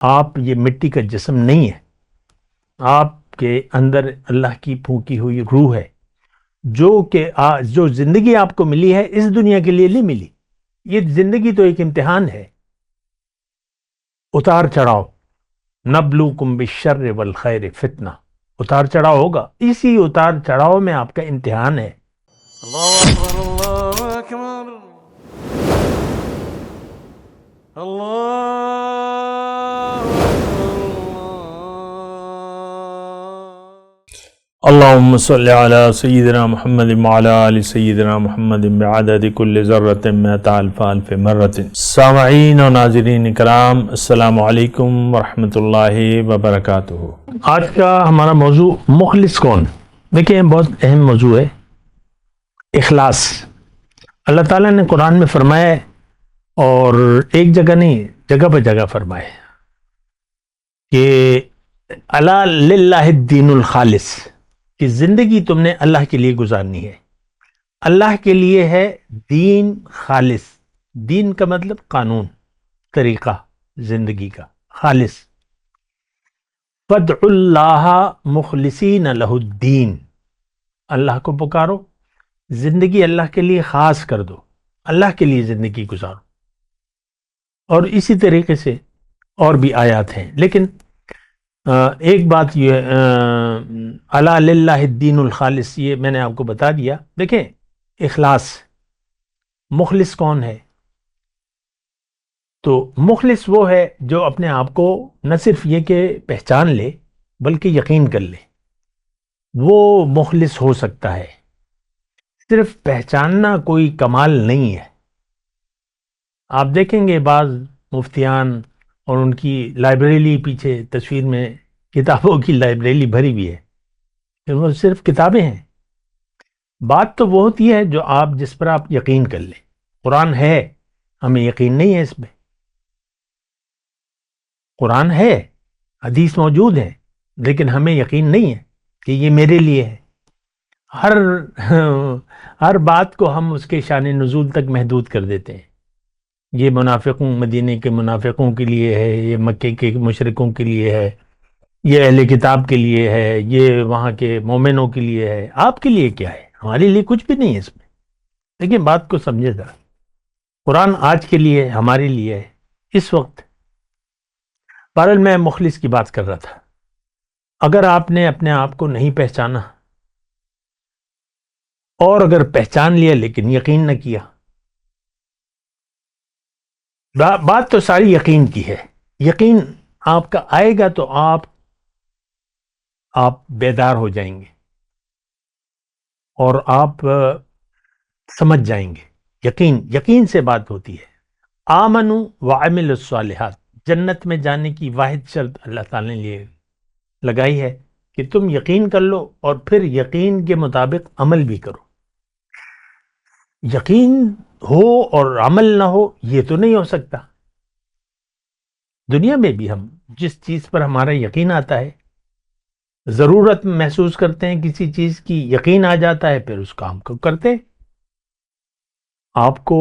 آپ یہ مٹی کا جسم نہیں ہے، آپ کے اندر اللہ کی پھونکی ہوئی روح ہے، جو زندگی آپ کو ملی ہے اس دنیا کے لیے نہیں ملی. یہ زندگی تو ایک امتحان ہے، اتار چڑھاؤ. نبلوکم بالشر والخیر فتنہ، اتار چڑھاؤ ہوگا، اسی اتار چڑھاؤ میں آپ کا امتحان ہے. اللہ اکبر اللہ اکبر اللہ اللهم صل على سيدنا محمد وعلى آل سيدنا محمد بعدد كل ذرة مئة ألف ألف مرة. سامعین و ناظرین کرام، السلام علیکم ورحمۃ اللہ وبرکاتہ. آج کا ہمارا موضوع مخلص کون. دیکھیں بہت اہم موضوع ہے، اخلاص. اللہ تعالیٰ نے قرآن میں فرمایا ہے، اور ایک جگہ نہیں، جگہ پہ جگہ فرمایا ہے کہ الا للہ الدین الخالص، کہ زندگی تم نے اللہ کے لیے گزارنی ہے. اللہ کے لیے ہے دین خالص. دین کا مطلب قانون، طریقہ زندگی کا خالص. فادعوا اللہ مخلصین لہ الدین، اللہ کو پکارو، زندگی اللہ کے لیے خاص کر دو، اللہ کے لیے زندگی گزارو. اور اسی طریقے سے اور بھی آیات ہیں، لیکن ایک بات یہ الا للہ الدین الخالص، یہ میں نے آپ کو بتا دیا. دیکھیں اخلاص، مخلص کون ہے؟ تو مخلص وہ ہے جو اپنے آپ کو نہ صرف یہ کہ پہچان لے بلکہ یقین کر لے. وہ مخلص ہو سکتا ہے. صرف پہچاننا کوئی کمال نہیں ہے. آپ دیکھیں گے بعض مفتیان اور ان کی لائبریری پیچھے تصویر میں کتابوں کی لائبریری بھری ہوئی ہے، کہ وہ صرف کتابیں ہیں. بات تو وہ ہوتی ہے جو آپ جس پر آپ یقین کر لیں. قرآن ہے، ہمیں یقین نہیں ہے اس پہ. قرآن ہے، حدیث موجود ہے، لیکن ہمیں یقین نہیں ہے کہ یہ میرے لیے ہے. ہر بات کو ہم اس کے شان نزول تک محدود کر دیتے ہیں. یہ منافقوں، مدینے کے منافقوں کے لیے ہے، یہ مکے کے مشرکوں کے لیے ہے، یہ اہل کتاب کے لیے ہے، یہ وہاں کے مومنوں کے لیے ہے. آپ کے لیے کیا ہے؟ ہمارے لیے کچھ بھی نہیں ہے اس میں. لیکن بات کو سمجھے ذرا. قرآن آج کے لیے ہمارے لیے ہے اس وقت. بہرحال میں مخلص کی بات کر رہا تھا. اگر آپ نے اپنے آپ کو نہیں پہچانا، اور اگر پہچان لیا لیکن یقین نہ کیا، بات تو ساری یقین کی ہے. یقین آپ کا آئے گا تو آپ بیدار ہو جائیں گے اور آپ سمجھ جائیں گے. یقین سے بات ہوتی ہے. آمنوا وعملوا الصالحات، جنت میں جانے کی واحد شرط اللہ تعالی نے لیے لگائی ہے کہ تم یقین کر لو اور پھر یقین کے مطابق عمل بھی کرو. یقین ہو اور عمل نہ ہو یہ تو نہیں ہو سکتا. دنیا میں بھی ہم جس چیز پر ہمارا یقین آتا ہے، ضرورت محسوس کرتے ہیں کسی چیز کی، یقین آ جاتا ہے، پھر اس کام کو کرتے. آپ کو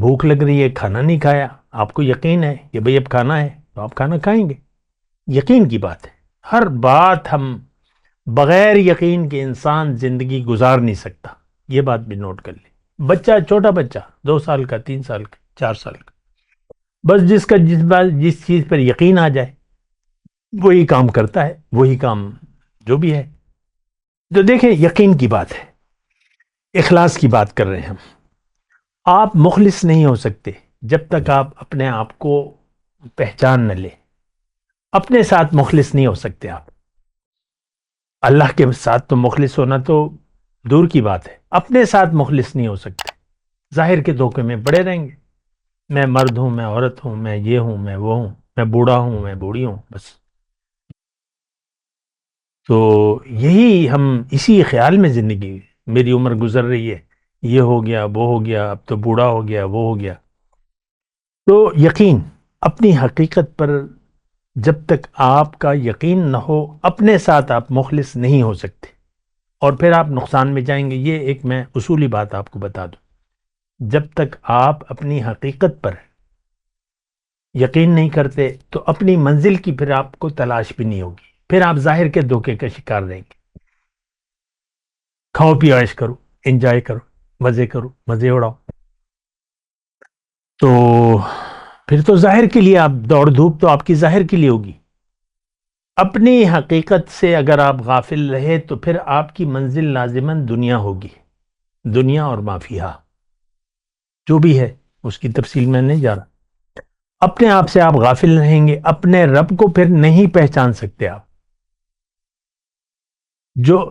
بھوک لگ رہی ہے، کھانا نہیں کھایا، آپ کو یقین ہے کہ بھئی اب کھانا ہے تو آپ کھانا کھائیں گے. یقین کی بات ہے. ہر بات ہم بغیر یقین کے انسان زندگی گزار نہیں سکتا. یہ بات بھی نوٹ کر لیں. بچہ، چھوٹا بچہ، 2 سال کا، 3 سال کا، 4 سال کا، بس جس چیز پر یقین آ جائے وہی کام کرتا ہے، وہی کام جو بھی ہے. تو دیکھیں یقین کی بات ہے. اخلاص کی بات کر رہے ہیں ہم. آپ مخلص نہیں ہو سکتے جب تک آپ اپنے آپ کو پہچان نہ لیں. اپنے ساتھ مخلص نہیں ہو سکتے آپ. اللہ کے ساتھ تو مخلص ہونا تو دور کی بات ہے، اپنے ساتھ مخلص نہیں ہو سکتے. ظاہر کے دھوکے میں پڑے رہیں گے. میں مرد ہوں، میں عورت ہوں، میں یہ ہوں، میں وہ ہوں، میں بوڑھا ہوں، میں بوڑھی ہوں، بس. تو یہی ہم اسی خیال میں زندگی، میری عمر گزر رہی ہے، یہ ہو گیا، وہ ہو گیا، اب تو بوڑھا ہو گیا، وہ ہو گیا. تو یقین اپنی حقیقت پر جب تک آپ کا یقین نہ ہو، اپنے ساتھ آپ مخلص نہیں ہو سکتے، اور پھر آپ نقصان میں جائیں گے. یہ ایک میں اصولی بات آپ کو بتا دوں. جب تک آپ اپنی حقیقت پر یقین نہیں کرتے تو اپنی منزل کی پھر آپ کو تلاش بھی نہیں ہوگی، پھر آپ ظاہر کے دھوکے کا شکار رہیں گے۔ کھاؤ پیو عیش کرو، انجوائے کرو، مزے کرو، مزے اڑاؤ، تو پھر تو ظاہر کے لیے آپ دوڑ دھوپ تو آپ کی ظاہر کے لیے ہوگی۔ اپنی حقیقت سے اگر آپ غافل رہے تو پھر آپ کی منزل لازماً دنیا ہوگی، دنیا اور ما فیہا جو بھی ہے اس کی تفصیل میں نہیں جا رہا۔ اپنے آپ سے آپ غافل رہیں گے، اپنے رب کو پھر نہیں پہچان سکتے آپ۔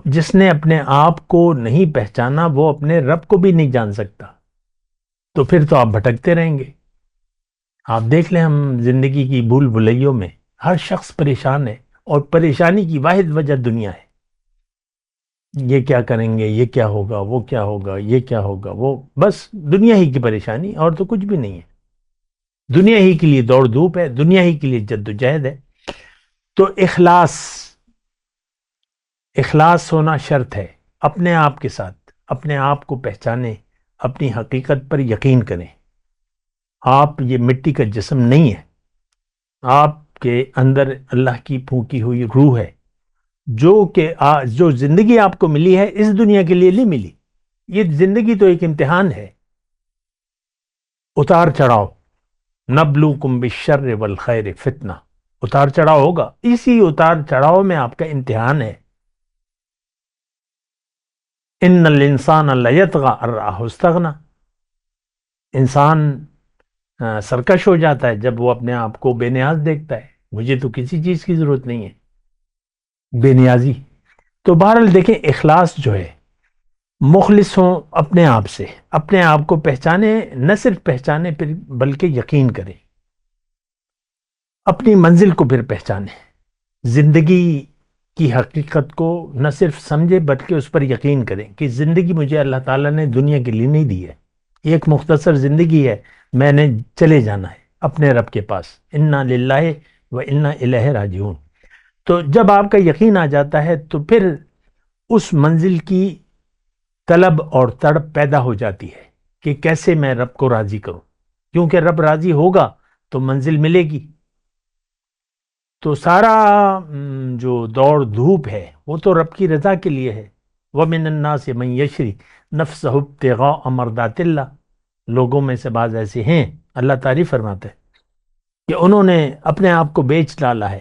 جس نے اپنے آپ کو نہیں پہچانا وہ اپنے رب کو بھی نہیں جان سکتا، تو پھر تو آپ بھٹکتے رہیں گے۔ آپ دیکھ لیں، ہم زندگی کی بھول بھلائیوں میں ہر شخص پریشان ہے، اور پریشانی کی واحد وجہ دنیا ہے۔ یہ کیا کریں گے، یہ کیا ہوگا، وہ کیا ہوگا، یہ کیا ہوگا، وہ بس دنیا ہی کی پریشانی اور تو کچھ بھی نہیں ہے۔ دنیا ہی کے لیے دوڑ دھوپ ہے، دنیا ہی کے لیے جد و جہد ہے۔ تو اخلاص ہونا شرط ہے اپنے آپ کے ساتھ، اپنے آپ کو پہچانیں، اپنی حقیقت پر یقین کریں۔ آپ یہ مٹی کا جسم نہیں ہے، آپ کے اندر اللہ کی پھونکی ہوئی روح ہے، جو زندگی آپ کو ملی ہے اس دنیا کے لیے نہیں ملی۔ یہ زندگی تو ایک امتحان ہے، اتار چڑھاؤ، نبلوکم بالشر والخیر فتنہ، اتار چڑھاؤ ہوگا، اسی اتار چڑھاؤ میں آپ کا امتحان ہے۔ ان الانسان لیطغی ان رآہ استغنی، انسان سرکش ہو جاتا ہے جب وہ اپنے آپ کو بے نیاز دیکھتا ہے، مجھے تو کسی چیز کی ضرورت نہیں ہے، بے نیازی۔ تو بہرحال دیکھیں، اخلاص جو ہے، مخلص ہوں اپنے آپ سے، اپنے آپ کو پہچانے، نہ صرف پہچانے پھر بلکہ یقین کریں، اپنی منزل کو پھر پہچانے، زندگی کی حقیقت کو نہ صرف سمجھے بلکہ اس پر یقین کریں کہ زندگی مجھے اللہ تعالیٰ نے دنیا کے لیے نہیں دی ہے، یہ ایک مختصر زندگی ہے، میں نے چلے جانا ہے اپنے رب کے پاس، انا للہ و انا الیہ راجعون۔ تو جب آپ کا یقین آ جاتا ہے تو پھر اس منزل کی طلب اور تڑپ پیدا ہو جاتی ہے کہ کیسے میں رب کو راضی کروں، کیونکہ رب راضی ہوگا تو منزل ملے گی۔ تو سارا جو دوڑ دھوپ ہے وہ تو رب کی رضا کے لیے ہے۔ وَمِنَ النَّاسِ مَن يَشْرِي نَفْسَهُ ابْتِغَاءَ مَرْضَاتِ اللَّهِ، لوگوں میں سے بعض ایسے ہیں، اللہ تعریف فرماتے ہیں کہ انہوں نے اپنے آپ کو بیچ ڈالا ہے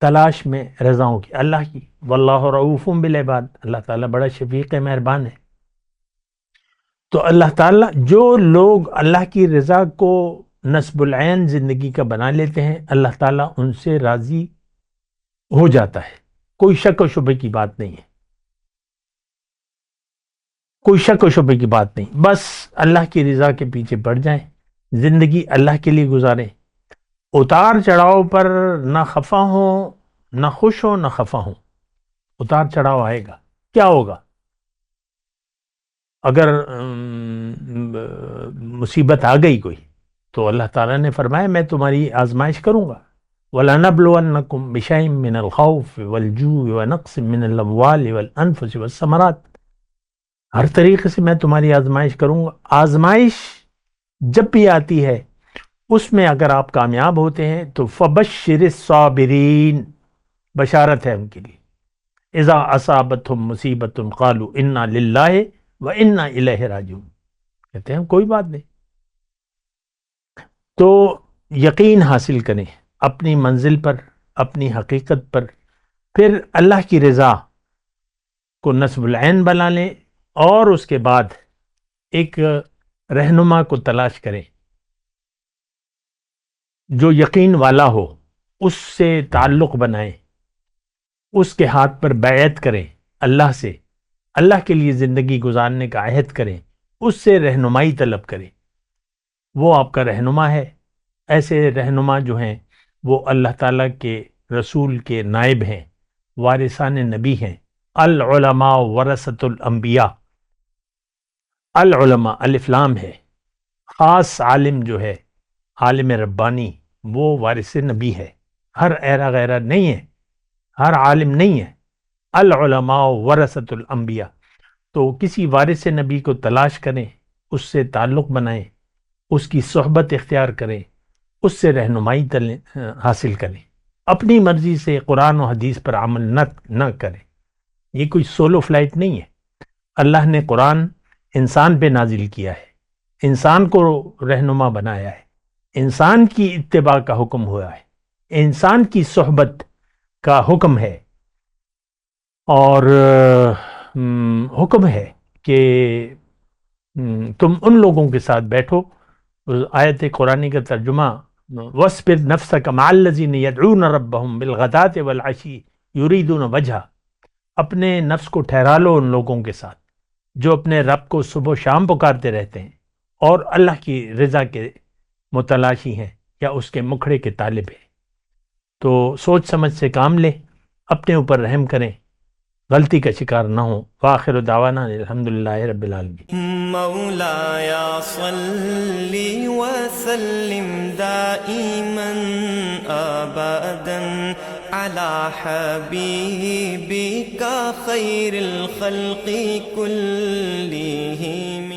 تلاش میں رضاؤں کی، اللہ کی۔ واللہ رؤوف بالعباد، اللہ تعالیٰ بڑا شفیق مہربان ہے۔ تو اللہ تعالیٰ، جو لوگ اللہ کی رضا کو نصب العین زندگی کا بنا لیتے ہیں، اللہ تعالیٰ ان سے راضی ہو جاتا ہے، کوئی شک و شبے کی بات نہیں ہے، کوئی شک و شبے کی بات نہیں، بس اللہ کی رضا کے پیچھے پڑ جائیں، زندگی اللہ کے لیے گزاریں، اتار چڑھاؤ پر نہ خفا ہوں، نہ خوش ہوں، نہ خفا ہوں۔ اتار چڑھاؤ آئے گا، کیا ہوگا؟ اگر مصیبت آ گئی کوئی تو اللہ تعالیٰ نے فرمایا میں تمہاری آزمائش کروں گا۔ وَلَنَبْلُوَنَّكُمْ بِشَيْءٍ مِّنَ الْخَوْفِ وَالْجُوعِ وَنَقْصٍ مِّنَ الْأَمْوَالِ وَالْأَنفُسِ وَالثَّمَرَاتِ، ہر طریقے سے میں تمہاری آزمائش کروں گا۔ آزمائش جب بھی آتی ہے اس میں اگر آپ کامیاب ہوتے ہیں تو فَبَشِّرِ الصَّابِرِينَ، بشارت ہے ان کے لیے۔ اذا اصابتهم مصیبت قالوا انا للہ و انا الیہ راجعون، کہتے ہیں کوئی بات نہیں۔ تو یقین حاصل کریں اپنی منزل پر، اپنی حقیقت پر، پھر اللہ کی رضا کو نصب العین بنا لیں، اور اس کے بعد ایک رہنما کو تلاش کریں جو یقین والا ہو، اس سے تعلق بنائیں، اس کے ہاتھ پر بیعت کریں، اللہ سے، اللہ کے لیے زندگی گزارنے کا عہد کریں، اس سے رہنمائی طلب کریں، وہ آپ کا رہنما ہے۔ ایسے رہنما جو ہیں وہ اللہ تعالیٰ کے رسول کے نائب ہیں، وارثان نبی ہیں۔ العلماء ورثۃ الانبیاء، العلماء الف لام ہے، خاص عالم جو ہے، عالم ربانی، وہ وارث نبی ہے، ہر ایرا غیرہ نہیں ہے، ہر عالم نہیں ہے۔ العلماء ورثۃ الانبیاء، تو کسی وارث نبی کو تلاش کریں، اس سے تعلق بنائیں، اس کی صحبت اختیار کریں، اس سے رہنمائی حاصل کریں، اپنی مرضی سے قرآن و حدیث پر عمل نہ کریں۔ یہ کوئی سولو فلائٹ نہیں ہے۔ اللہ نے قرآن انسان پہ نازل کیا ہے، انسان کو رہنما بنایا ہے، انسان کی اتباع کا حکم ہوا ہے، انسان کی صحبت کا حکم ہے، اور حکم ہے کہ تم ان لوگوں کے ساتھ بیٹھو۔ آیت قرآنی کا ترجمہ وَاصْبِرْ نَفْسَكَ مَعَ الَّذِينَ يَدْعُونَ رَبَّهُمْ بِالْغَدَاةِ وَالْعَشِيِّ يُرِيدُونَ وَجْهَهُ، اپنے نفس کو ٹھہرا لو ان لوگوں کے ساتھ جو اپنے رب کو صبح و شام پکارتے رہتے ہیں اور اللہ کی رضا کے متلاشی ہیں یا اس کے مکھڑے کے طالب ہیں۔ تو سوچ سمجھ سے کام لیں، اپنے اوپر رحم کریں، غلطی کا شکار نہ ہوں۔ وآخر دعوانا الحمدللہ رب العالمین۔ مولایا صلی وسلم دائما ابدا علی حبیبک خیر الخلق کلہم۔